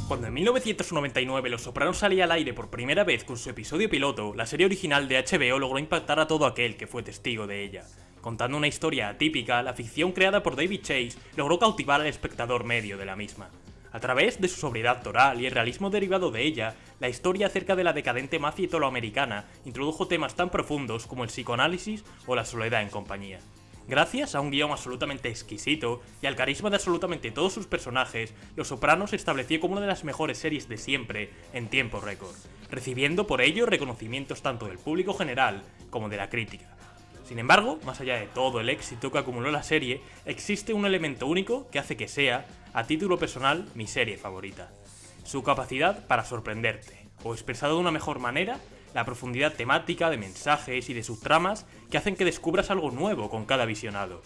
Cuando en 1999 Los Sopranos salía al aire por primera vez con su episodio piloto, la serie original de HBO logró impactar a todo aquel que fue testigo de ella. Contando una historia atípica, la ficción creada por David Chase logró cautivar al espectador medio de la misma. A través de su sobriedad actoral y el realismo derivado de ella, la historia acerca de la decadente mafia italoamericana introdujo temas tan profundos como el psicoanálisis o la soledad en compañía. Gracias a un guión absolutamente exquisito y al carisma de absolutamente todos sus personajes, Los Sopranos se estableció como una de las mejores series de siempre en tiempo récord, recibiendo por ello reconocimientos tanto del público general como de la crítica. Sin embargo, más allá de todo el éxito que acumuló la serie, existe un elemento único que hace que sea, a título personal, mi serie favorita: su capacidad para sorprenderte, o expresado de una mejor manera, la profundidad temática, de mensajes y de subtramas que hacen que descubras algo nuevo con cada visionado.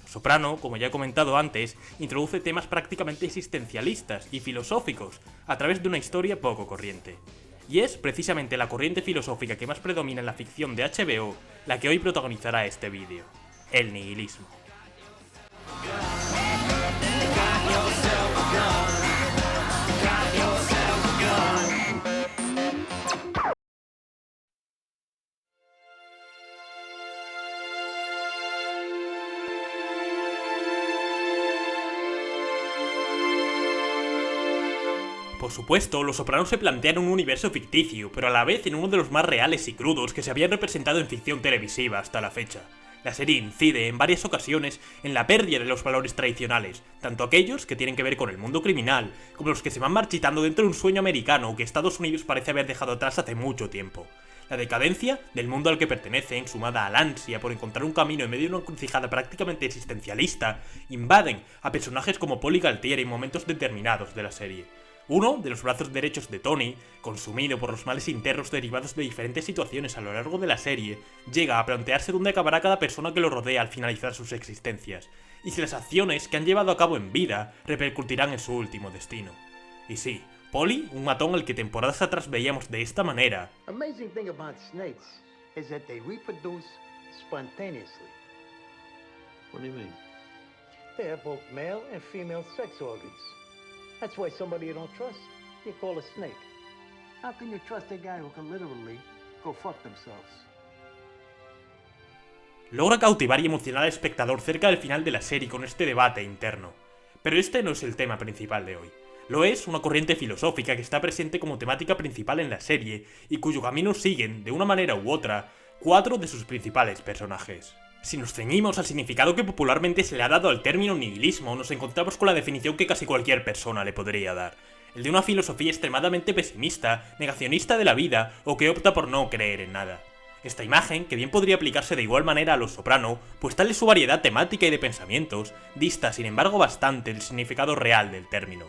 Soprano, como ya he comentado antes, introduce temas prácticamente existencialistas y filosóficos a través de una historia poco corriente. Y es precisamente la corriente filosófica que más predomina en la ficción de HBO la que hoy protagonizará este vídeo: el nihilismo. Por supuesto, Los Sopranos se plantean un universo ficticio, pero a la vez en uno de los más reales y crudos que se habían representado en ficción televisiva hasta la fecha. La serie incide en varias ocasiones en la pérdida de los valores tradicionales, tanto aquellos que tienen que ver con el mundo criminal, como los que se van marchitando dentro de un sueño americano que Estados Unidos parece haber dejado atrás hace mucho tiempo. La decadencia del mundo al que pertenecen, sumada al ansia por encontrar un camino en medio de una encrucijada prácticamente existencialista, invaden a personajes como Paulie Gualtieri en momentos determinados de la serie. Uno de los brazos derechos de Tony, consumido por los males internos derivados de diferentes situaciones a lo largo de la serie, llega a plantearse dónde acabará cada persona que lo rodea al finalizar sus existencias, y si las acciones que han llevado a cabo en vida repercutirán en su último destino. Y sí, Paulie, un matón al que temporadas atrás veíamos de esta manera. Amazing thing about snakes is that they reproduce spontaneously. What do you mean? They have both male and female sex organs. That's why somebody you don't trust, you call a snake. How can you trust a guy who can literally go fuck themselves? Logra cautivar y emocionar al espectador cerca del final de la serie con este debate interno. Pero este no es el tema principal de hoy. Lo es una corriente filosófica que está presente como temática principal en la serie y cuyo camino siguen, de una manera u otra, 4 de sus principales personajes. Si nos ceñimos al significado que popularmente se le ha dado al término nihilismo, nos encontramos con la definición que casi cualquier persona le podría dar: el de una filosofía extremadamente pesimista, negacionista de la vida o que opta por no creer en nada. Esta imagen, que bien podría aplicarse de igual manera a Los Soprano, pues tal es su variedad temática y de pensamientos, dista sin embargo bastante del significado real del término.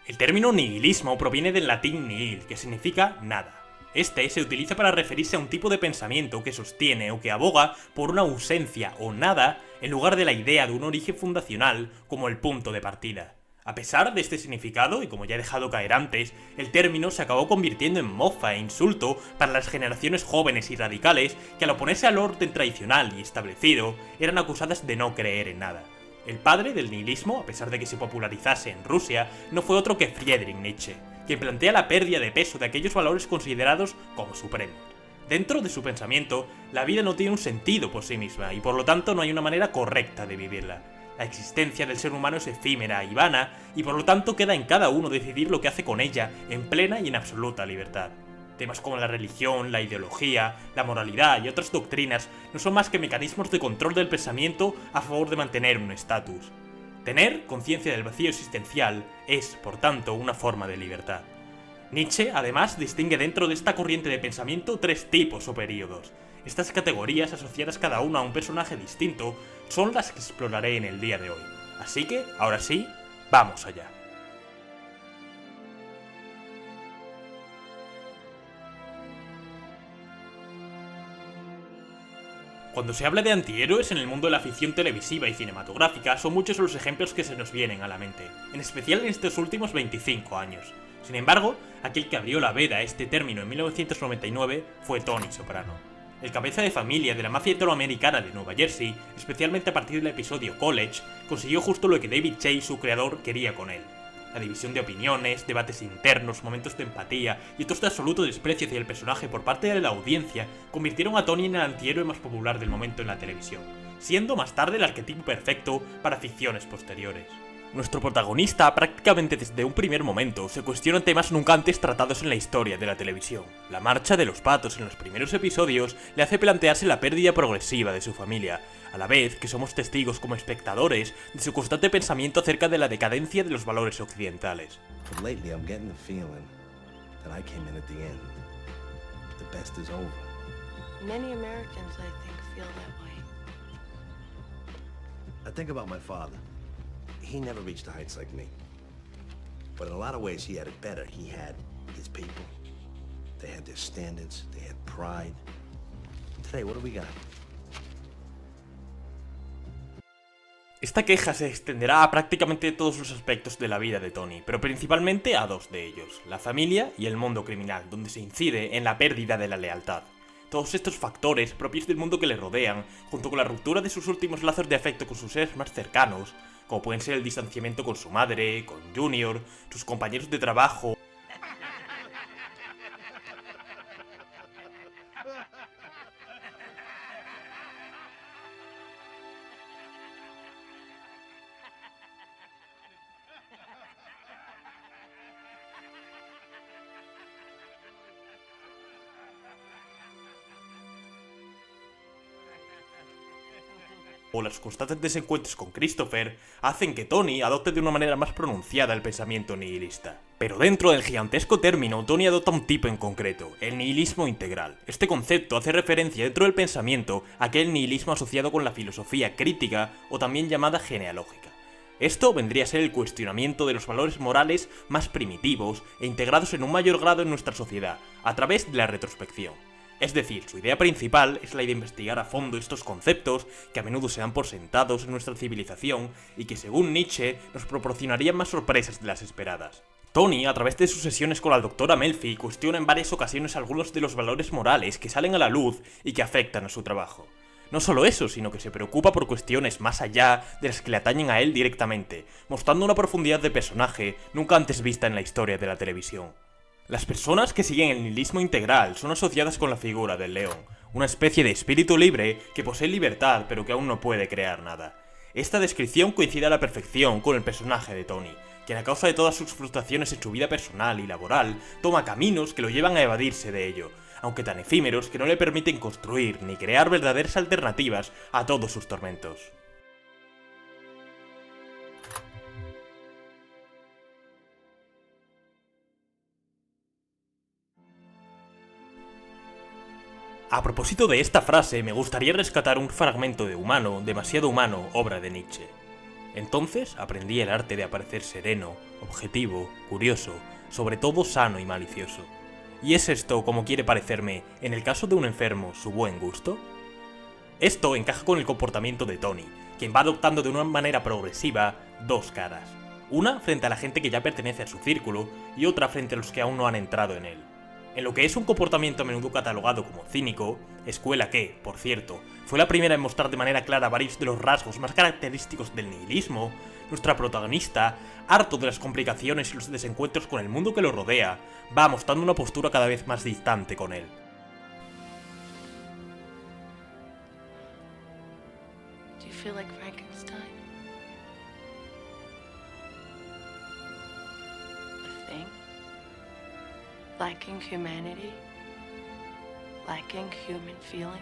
El término nihilismo proviene del latín nihil, que significa nada. Este se utiliza para referirse a un tipo de pensamiento que sostiene o que aboga por una ausencia o nada en lugar de la idea de un origen fundacional como el punto de partida. A pesar de este significado, y como ya he dejado caer antes, el término se acabó convirtiendo en mofa e insulto para las generaciones jóvenes y radicales que, al oponerse al orden tradicional y establecido, eran acusadas de no creer en nada. El padre del nihilismo, a pesar de que se popularizase en Rusia, no fue otro que Friedrich Nietzsche, quien plantea la pérdida de peso de aquellos valores considerados como supremos. Dentro de su pensamiento, la vida no tiene un sentido por sí misma y por lo tanto no hay una manera correcta de vivirla. La existencia del ser humano es efímera y vana y por lo tanto queda en cada uno decidir lo que hace con ella en plena y en absoluta libertad. Temas como la religión, la ideología, la moralidad y otras doctrinas no son más que mecanismos de control del pensamiento a favor de mantener un estatus. Tener conciencia del vacío existencial es, por tanto, una forma de libertad. Nietzsche, además, distingue dentro de esta corriente de pensamiento 3 tipos o períodos. Estas categorías, asociadas cada una a un personaje distinto, son las que exploraré en el día de hoy. Así que, ahora sí, vamos allá. Cuando se habla de antihéroes en el mundo de la ficción televisiva y cinematográfica, son muchos los ejemplos que se nos vienen a la mente, en especial en estos últimos 25 años. Sin embargo, aquel que abrió la veda a este término en 1999 fue Tony Soprano. El cabeza de familia de la mafia italoamericana de Nueva Jersey, especialmente a partir del episodio College, consiguió justo lo que David Chase, su creador, quería con él. La división de opiniones, debates internos, momentos de empatía y otros de absoluto desprecio hacia el personaje por parte de la audiencia convirtieron a Tony en el antihéroe más popular del momento en la televisión, siendo más tarde el arquetipo perfecto para ficciones posteriores. Nuestro protagonista, prácticamente desde un primer momento, se cuestiona temas nunca antes tratados en la historia de la televisión. La marcha de los patos en los primeros episodios le hace plantearse la pérdida progresiva de su familia, a la vez que somos testigos como espectadores de su constante pensamiento acerca de la decadencia de los valores occidentales. But lately I'm getting the feeling that I came in at the end. The best is over. Many Americans, I think, feel that way. I think about my father. He never reached the heights like me. But in a lot of ways he had it better. He had his people. They had their standards. They had pride. Today, what do we got? Esta queja se extenderá a prácticamente todos los aspectos de la vida de Tony, pero principalmente a dos de ellos, la familia y el mundo criminal, donde se incide en la pérdida de la lealtad. Todos estos factores propios del mundo que le rodean, junto con la ruptura de sus últimos lazos de afecto con sus seres más cercanos, como pueden ser el distanciamiento con su madre, con Junior, sus compañeros de trabajo. O los constantes desencuentros con Christopher hacen que Tony adopte de una manera más pronunciada el pensamiento nihilista. Pero dentro del gigantesco término, Tony adopta un tipo en concreto, el nihilismo integral. Este concepto hace referencia dentro del pensamiento a aquel nihilismo asociado con la filosofía crítica o también llamada genealógica. Esto vendría a ser el cuestionamiento de los valores morales más primitivos e integrados en un mayor grado en nuestra sociedad, a través de la retrospección. Es decir, su idea principal es la de investigar a fondo estos conceptos que a menudo se dan por sentados en nuestra civilización y que según Nietzsche nos proporcionarían más sorpresas de las esperadas. Tony, a través de sus sesiones con la doctora Melfi, cuestiona en varias ocasiones algunos de los valores morales que salen a la luz y que afectan a su trabajo. No solo eso, sino que se preocupa por cuestiones más allá de las que le atañen a él directamente, mostrando una profundidad de personaje nunca antes vista en la historia de la televisión. Las personas que siguen el nihilismo integral son asociadas con la figura del león, una especie de espíritu libre que posee libertad pero que aún no puede crear nada. Esta descripción coincide a la perfección con el personaje de Tony, quien a causa de todas sus frustraciones en su vida personal y laboral, toma caminos que lo llevan a evadirse de ello, aunque tan efímeros que no le permiten construir ni crear verdaderas alternativas a todos sus tormentos. A propósito de esta frase, me gustaría rescatar un fragmento de Humano, demasiado humano, obra de Nietzsche. Entonces aprendí el arte de aparecer sereno, objetivo, curioso, sobre todo sano y malicioso. ¿Y es esto, como quiere parecerme, en el caso de un enfermo, su buen gusto? Esto encaja con el comportamiento de Tony, quien va adoptando de una manera progresiva dos caras. Una frente a la gente que ya pertenece a su círculo y otra frente a los que aún no han entrado en él. En lo que es un comportamiento a menudo catalogado como cínico, escuela que, por cierto, fue la primera en mostrar de manera clara varios de los rasgos más característicos del nihilismo, nuestra protagonista, harto de las complicaciones y los desencuentros con el mundo que lo rodea, va mostrando una postura cada vez más distante con él. Do you feel like Frankenstein? A thing? Lacking humanity? Lacking human feelings?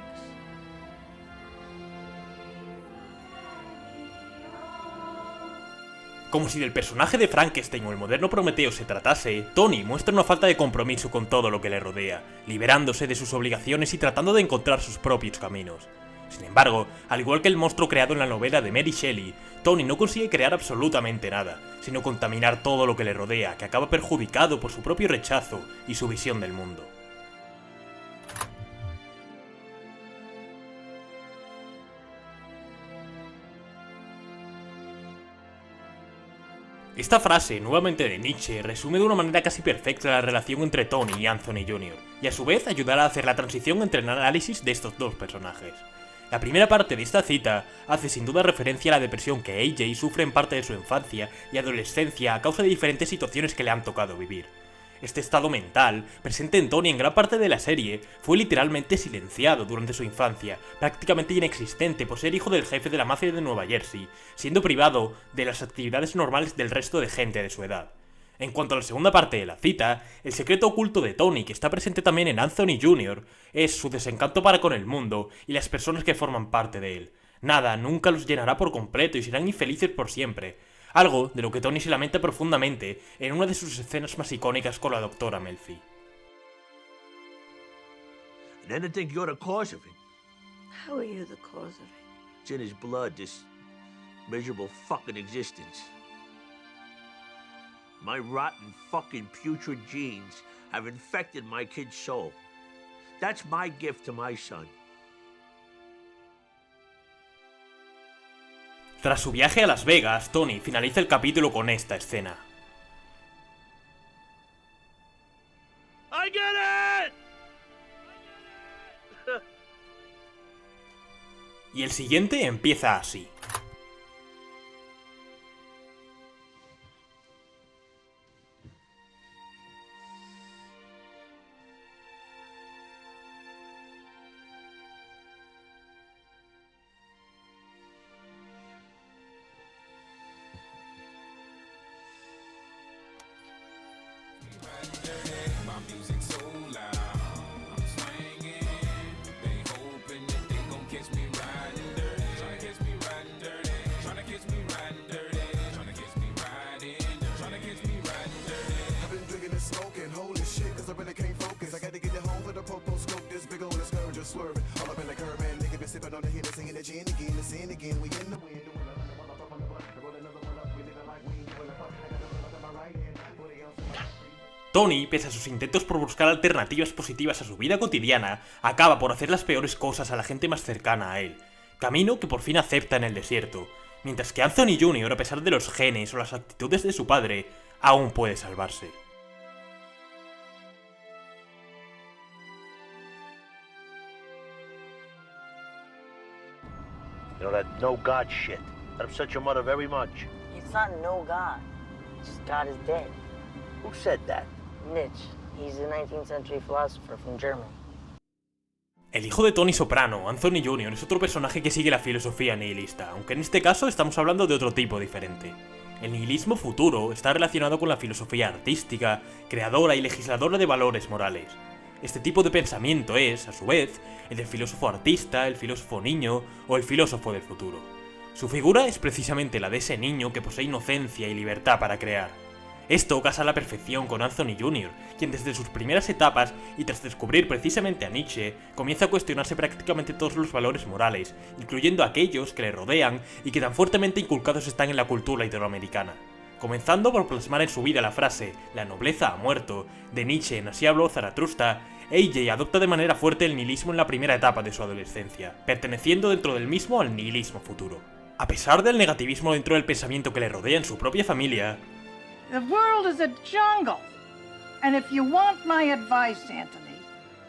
Como si del personaje de Frankenstein o el moderno Prometeo se tratase, Tony muestra una falta de compromiso con todo lo que le rodea, liberándose de sus obligaciones y tratando de encontrar sus propios caminos. Sin embargo, al igual que el monstruo creado en la novela de Mary Shelley, Tony no consigue crear absolutamente nada, sino contaminar todo lo que le rodea, que acaba perjudicado por su propio rechazo y su visión del mundo. Esta frase, nuevamente de Nietzsche, resume de una manera casi perfecta la relación entre Tony y Anthony Jr., y a su vez ayudará a hacer la transición entre el análisis de estos dos personajes. La primera parte de esta cita hace sin duda referencia a la depresión que AJ sufre en parte de su infancia y adolescencia a causa de diferentes situaciones que le han tocado vivir. Este estado mental, presente en Tony en gran parte de la serie, fue literalmente silenciado durante su infancia, prácticamente inexistente por ser hijo del jefe de la mafia de Nueva Jersey, siendo privado de las actividades normales del resto de gente de su edad. En cuanto a la segunda parte de la cita, el secreto oculto de Tony, que está presente también en Anthony Jr., es su desencanto para con el mundo y las personas que forman parte de él. Nada nunca los llenará por completo y serán infelices por siempre. Algo de lo que Tony se lamenta profundamente en una de sus escenas más icónicas con la doctora Melfi. And then to think you're the cause of it. How are you the cause of it? It's in his blood, this miserable fucking existence. My rotten fucking putrid genes have infected my kid's soul. That's my gift to my son. Tras su viaje a Las Vegas, Tony finaliza el capítulo con esta escena. I get it! Y el siguiente empieza así. Tony, pese a sus intentos por buscar alternativas positivas a su vida cotidiana, acaba por hacer las peores cosas a la gente más cercana a él, camino que por fin acepta en el desierto, mientras que Anthony Jr., a pesar de los genes o las actitudes de su padre, aún puede salvarse. You know that no God shit. That upset your mother very much. It's not no God. It's just God is dead. Who said that? Nietzsche. He's a 19th century philosopher from Germany. El hijo de Tony Soprano, Anthony Jr., es otro personaje que sigue la filosofía nihilista, aunque en este caso estamos hablando de otro tipo diferente. El nihilismo futuro está relacionado con la filosofía artística, creadora y legisladora de valores morales. Este tipo de pensamiento es, a su vez, el del filósofo artista, el filósofo niño o el filósofo del futuro. Su figura es precisamente la de ese niño que posee inocencia y libertad para crear. Esto casa a la perfección con Anthony Jr., quien desde sus primeras etapas y tras descubrir precisamente a Nietzsche, comienza a cuestionarse prácticamente todos los valores morales, incluyendo aquellos que le rodean y que tan fuertemente inculcados están en la cultura iberoamericana. Comenzando por plasmar en su vida la frase «La nobleza ha muerto» de Nietzsche en Así habló Zaratustra, AJ adopta de manera fuerte el nihilismo en la primera etapa de su adolescencia, perteneciendo dentro del mismo al nihilismo futuro. A pesar del negativismo dentro del pensamiento que le rodea en su propia familia, The world is a jungle. And if you want my advice, Anthony,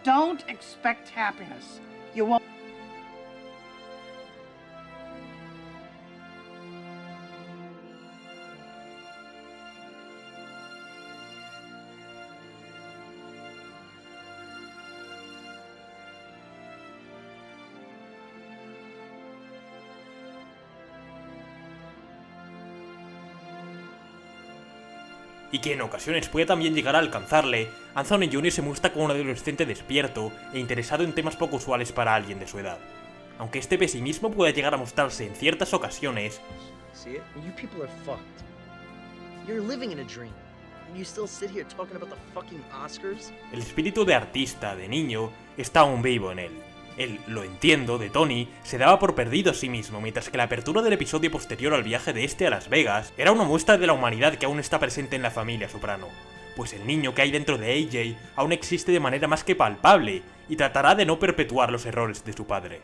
don't expect happiness. You won't. y que en ocasiones puede también llegar a alcanzarle, Anthony Jr. se muestra como un adolescente despierto e interesado en temas poco usuales para alguien de su edad. Aunque este pesimismo pueda llegar a mostrarse en ciertas ocasiones, See it? You people are fucked. You're living in a dream. And you still sit here talking about the fucking Oscars? el espíritu de artista, de niño, está aún vivo en él. El "lo entiendo" de Tony se daba por perdido a sí mismo, mientras que la apertura del episodio posterior al viaje de este a Las Vegas era una muestra de la humanidad que aún está presente en la familia Soprano, pues el niño que hay dentro de AJ aún existe de manera más que palpable y tratará de no perpetuar los errores de su padre.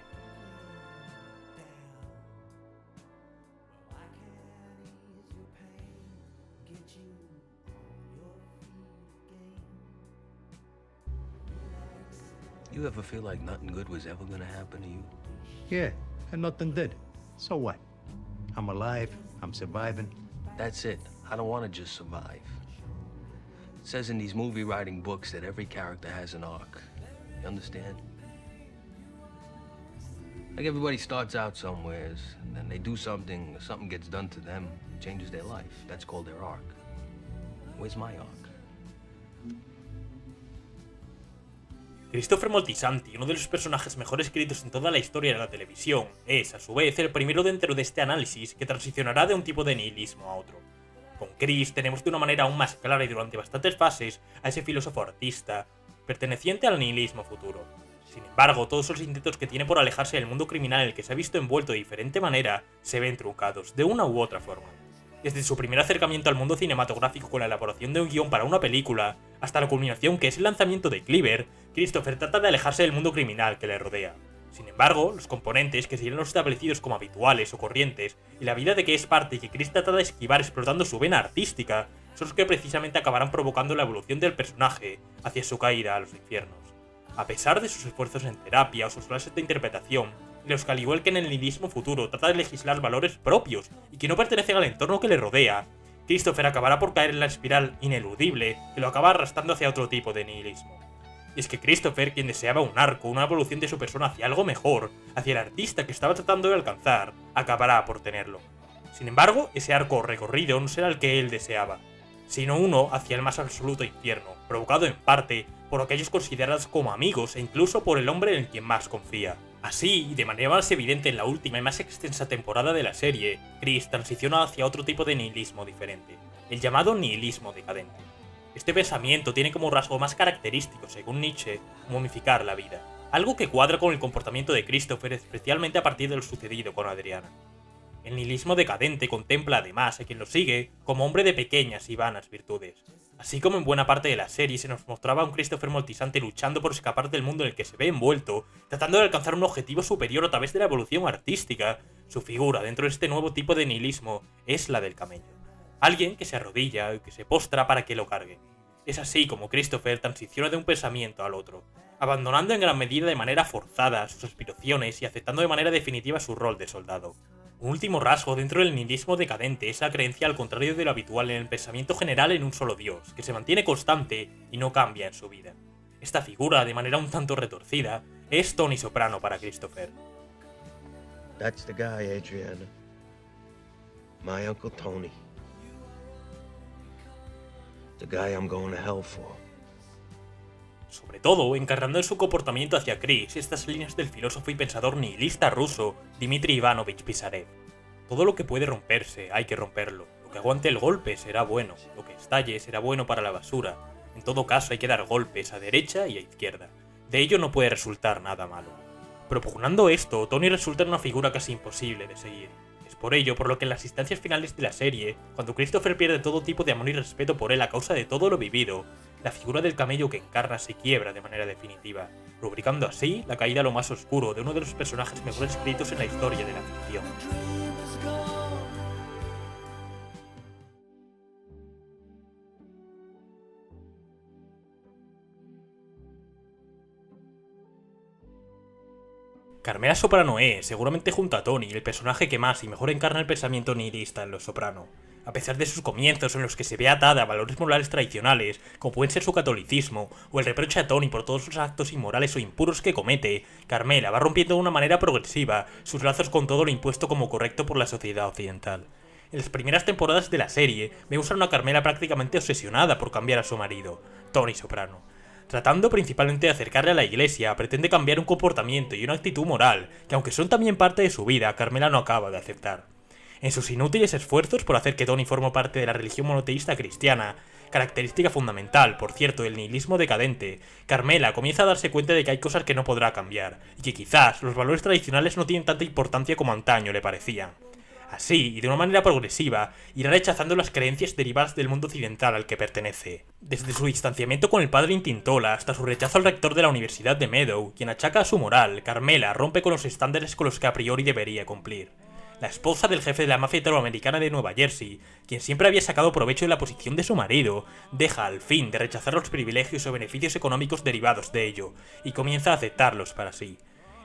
You ever feel like nothing good was ever gonna happen to you? Yeah, and nothing did. So what? I'm alive, I'm surviving. That's it. I don't want to just survive. It says in these movie writing books that every character has an arc. You understand? Like everybody starts out somewheres, and then they do something, something gets done to them, changes their life. That's called their arc. Where's my arc? Christopher Moltisanti, uno de los personajes mejor escritos en toda la historia de la televisión, es, a su vez, el primero dentro de este análisis que transicionará de un tipo de nihilismo a otro. Con Chris tenemos de una manera aún más clara y durante bastantes fases a ese filósofo artista, perteneciente al nihilismo futuro. Sin embargo, todos los intentos que tiene por alejarse del mundo criminal en el que se ha visto envuelto de diferente manera se ven truncados, de una u otra forma. Desde su primer acercamiento al mundo cinematográfico con la elaboración de un guión para una película, hasta la culminación que es el lanzamiento de Cleaver, Christopher trata de alejarse del mundo criminal que le rodea. Sin embargo, los componentes que serían los establecidos como habituales o corrientes, y la vida de que es parte y que Chris trata de esquivar explotando su vena artística, son los que precisamente acabarán provocando la evolución del personaje hacia su caída a los infiernos. A pesar de sus esfuerzos en terapia o sus clases de interpretación, y los que al igual que en el nihilismo futuro trata de legislar valores propios y que no pertenecen al entorno que le rodea, Christopher acabará por caer en la espiral ineludible que lo acaba arrastrando hacia otro tipo de nihilismo. Y es que Christopher, quien deseaba un arco, una evolución de su persona hacia algo mejor, hacia el artista que estaba tratando de alcanzar, acabará por tenerlo. Sin embargo, ese arco recorrido no será el que él deseaba, sino uno hacia el más absoluto infierno, provocado en parte por aquellos considerados como amigos e incluso por el hombre en quien más confía. Así, y de manera más evidente en la última y más extensa temporada de la serie, Chris transiciona hacia otro tipo de nihilismo diferente, el llamado nihilismo decadente. Este pensamiento tiene como rasgo más característico, según Nietzsche, momificar la vida, algo que cuadra con el comportamiento de Christopher, especialmente a partir de lo sucedido con Adriana. El nihilismo decadente contempla además a quien lo sigue como hombre de pequeñas y vanas virtudes. Así como en buena parte de la serie se nos mostraba a un Christopher Moltisanti luchando por escapar del mundo en el que se ve envuelto, tratando de alcanzar un objetivo superior a través de la evolución artística, su figura dentro de este nuevo tipo de nihilismo es la del camello. Alguien que se arrodilla y que se postra para que lo cargue. Es así como Christopher transiciona de un pensamiento al otro, abandonando en gran medida de manera forzada sus aspiraciones y aceptando de manera definitiva su rol de soldado. Un último rasgo dentro del nihilismo decadente es la creencia al contrario de lo habitual en el pensamiento general en un solo dios, que se mantiene constante y no cambia en su vida. Esta figura, de manera un tanto retorcida, es Tony Soprano para Christopher. That's the guy, Adriana. My Uncle Tony. The guy I'm going to hell for. Sobre todo, encarnando en su comportamiento hacia Chris estas líneas del filósofo y pensador nihilista ruso Dmitry Ivanovich Pisarev. Todo lo que puede romperse, hay que romperlo. Lo que aguante el golpe será bueno, lo que estalle será bueno para la basura. En todo caso hay que dar golpes a derecha y a izquierda. De ello no puede resultar nada malo. Propugnando esto, Tony resulta una figura casi imposible de seguir. Es por ello por lo que en las instancias finales de la serie, cuando Christopher pierde todo tipo de amor y respeto por él a causa de todo lo vivido, la figura del camello que encarna se quiebra de manera definitiva, rubricando así la caída a lo más oscuro de uno de los personajes mejor escritos en la historia de la ficción. Carmela Soprano es, seguramente junto a Tony, el personaje que más y mejor encarna el pensamiento nihilista en Los Soprano. A pesar de sus comienzos en los que se ve atada a valores morales tradicionales, como pueden ser su catolicismo, o el reproche a Tony por todos los actos inmorales o impuros que comete, Carmela va rompiendo de una manera progresiva sus lazos con todo lo impuesto como correcto por la sociedad occidental. En las primeras temporadas de la serie, vemos a una Carmela prácticamente obsesionada por cambiar a su marido, Tony Soprano. Tratando principalmente de acercarle a la iglesia, pretende cambiar un comportamiento y una actitud moral que, aunque son también parte de su vida, Carmela no acaba de aceptar. En sus inútiles esfuerzos por hacer que Tony forme parte de la religión monoteísta cristiana, característica fundamental, por cierto, del nihilismo decadente, Carmela comienza a darse cuenta de que hay cosas que no podrá cambiar, y que quizás los valores tradicionales no tienen tanta importancia como antaño le parecían. Así, y de una manera progresiva, irá rechazando las creencias derivadas del mundo occidental al que pertenece. Desde su distanciamiento con el padre Intintola hasta su rechazo al rector de la Universidad de Meadow, quien achaca a su moral, Carmela rompe con los estándares con los que a priori debería cumplir. la esposa del jefe de la mafia italoamericana de Nueva Jersey, quien siempre había sacado provecho de la posición de su marido, deja al fin de rechazar los privilegios o beneficios económicos derivados de ello, y comienza a aceptarlos para sí.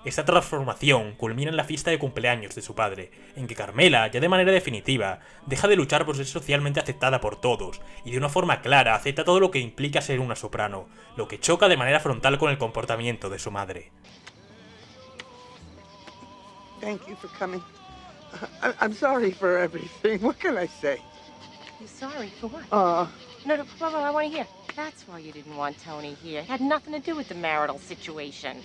Esta transformación culmina en la fiesta de cumpleaños de su padre, en que Carmela, ya de manera definitiva, deja de luchar por ser socialmente aceptada por todos, y de una forma clara acepta todo lo que implica ser una soprano, lo que choca de manera frontal con el comportamiento de su madre. Thank you for coming. I'm sorry for everything. What can I say? You're sorry for what? No, Pablo, I want to hear. That's why you didn't want Tony here. It had nothing to do with the marital situation.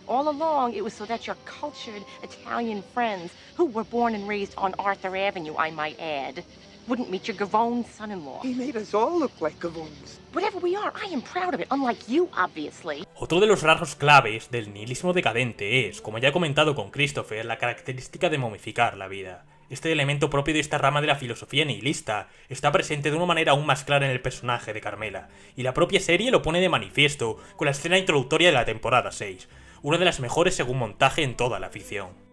All along, it was so that your cultured Italian friends, who were born and raised on Arthur Avenue, I might add, wouldn't meet your Gavone son-in-law. He made us all look like Gavones. Whatever we are, I am proud of it, unlike you, obviously. Otro de los rasgos claves del nihilismo decadente es, como ya he comentado con Christopher, la característica de momificar la vida. Este elemento propio de esta rama de la filosofía nihilista está presente de una manera aún más clara en el personaje de Carmela, y la propia serie lo pone de manifiesto con la escena introductoria de la temporada 6, una de las mejores según montaje en toda la ficción.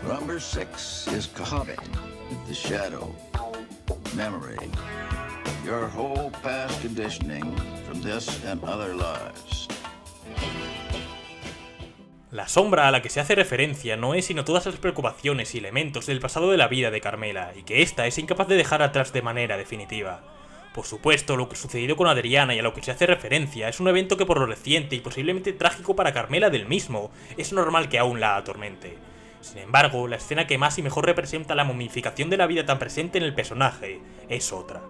Number 6 is Coven, the shadow, memory, your whole past conditioning from this and other lives. La sombra a la que se hace referencia no es sino todas las preocupaciones y elementos del pasado de la vida de Carmela, y que ésta es incapaz de dejar atrás de manera definitiva. Por supuesto, lo que ha sucedido con Adriana y a lo que se hace referencia es un evento que por lo reciente y posiblemente trágico para Carmela del mismo, es normal que aún la atormente. Sin embargo, la escena que más y mejor representa la momificación de la vida tan presente en el personaje es otra.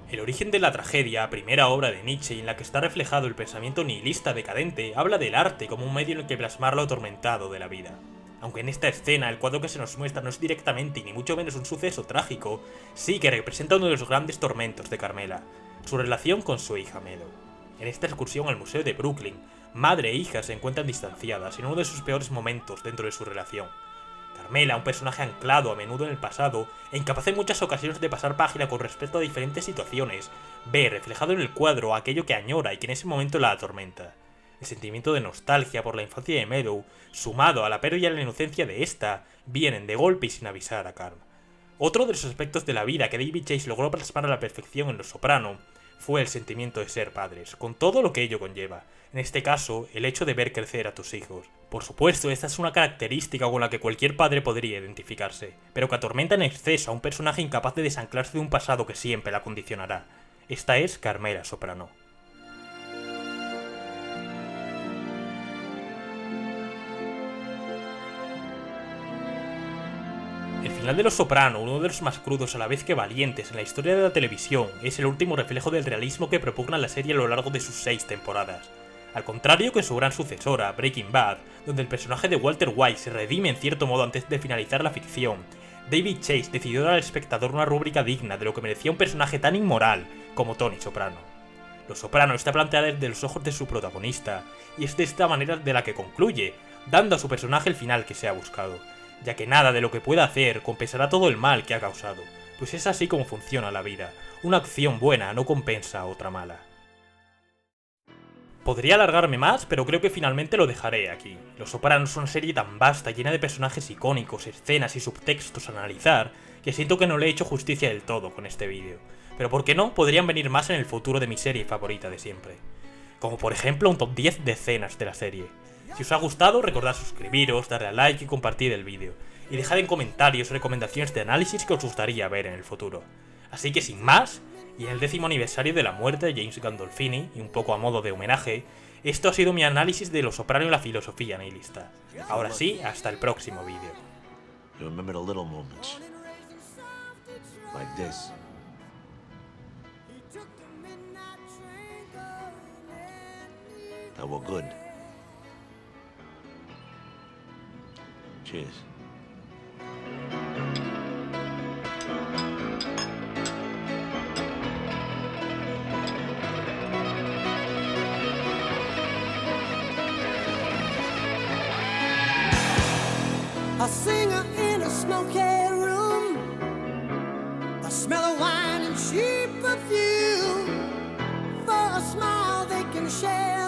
El origen de la tragedia, primera obra de Nietzsche en la que está reflejado el pensamiento nihilista decadente, habla del arte como un medio en el que plasmar lo atormentado de la vida. Aunque en esta escena el cuadro que se nos muestra no es directamente y ni mucho menos un suceso trágico, sí que representa uno de los grandes tormentos de Carmela, su relación con su hija Meadow. En esta excursión al museo de Brooklyn, madre e hija se encuentran distanciadas en uno de sus peores momentos dentro de su relación. Carmela, un personaje anclado a menudo en el pasado e incapaz en muchas ocasiones de pasar página con respecto a diferentes situaciones, ve reflejado en el cuadro aquello que añora y que en ese momento la atormenta. El sentimiento de nostalgia por la infancia de Meadow, sumado a la pérdida y a la inocencia de esta, vienen de golpe y sin avisar a Carm. Otro de los aspectos de la vida que David Chase logró plasmar a la perfección en Los Soprano fue el sentimiento de ser padres, con todo lo que ello conlleva. En este caso, el hecho de ver crecer a tus hijos. Por supuesto, esta es una característica con la que cualquier padre podría identificarse, pero que atormenta en exceso a un personaje incapaz de desanclarse de un pasado que siempre la condicionará. Esta es Carmela Soprano. El final de Los Soprano, uno de los más crudos a la vez que valientes en la historia de la televisión, es el último reflejo del realismo que propugna la serie a lo largo de sus 6 temporadas. Al contrario que su gran sucesora, Breaking Bad, donde el personaje de Walter White se redime en cierto modo antes de finalizar la ficción, David Chase decidió dar al espectador una rúbrica digna de lo que merecía un personaje tan inmoral como Tony Soprano. Los Soprano está planteada desde los ojos de su protagonista, y es de esta manera de la que concluye, dando a su personaje el final que se ha buscado, ya que nada de lo que pueda hacer compensará todo el mal que ha causado, pues es así como funciona la vida, una acción buena no compensa a otra mala. Podría alargarme más, pero creo que finalmente lo dejaré aquí. Los Soprano es una serie tan vasta, llena de personajes icónicos, escenas y subtextos a analizar, que siento que no le he hecho justicia del todo con este vídeo. Pero por qué no, podrían venir más en el futuro de mi serie favorita de siempre. Como por ejemplo un top 10 de escenas de la serie. Si os ha gustado, recordad suscribiros, darle a like y compartir el vídeo. Y dejad en comentarios recomendaciones de análisis que os gustaría ver en el futuro. Así que sin más, y en el 10º aniversario de la muerte de James Gandolfini, y un poco a modo de homenaje, esto ha sido mi análisis de Los Soprano y la filosofía nihilista. Ahora sí, hasta el próximo vídeo. Remember the little moments. Like this. That were good. Cheers. A singer in a smoky room, the smell of wine and cheap perfume. For a smile they can share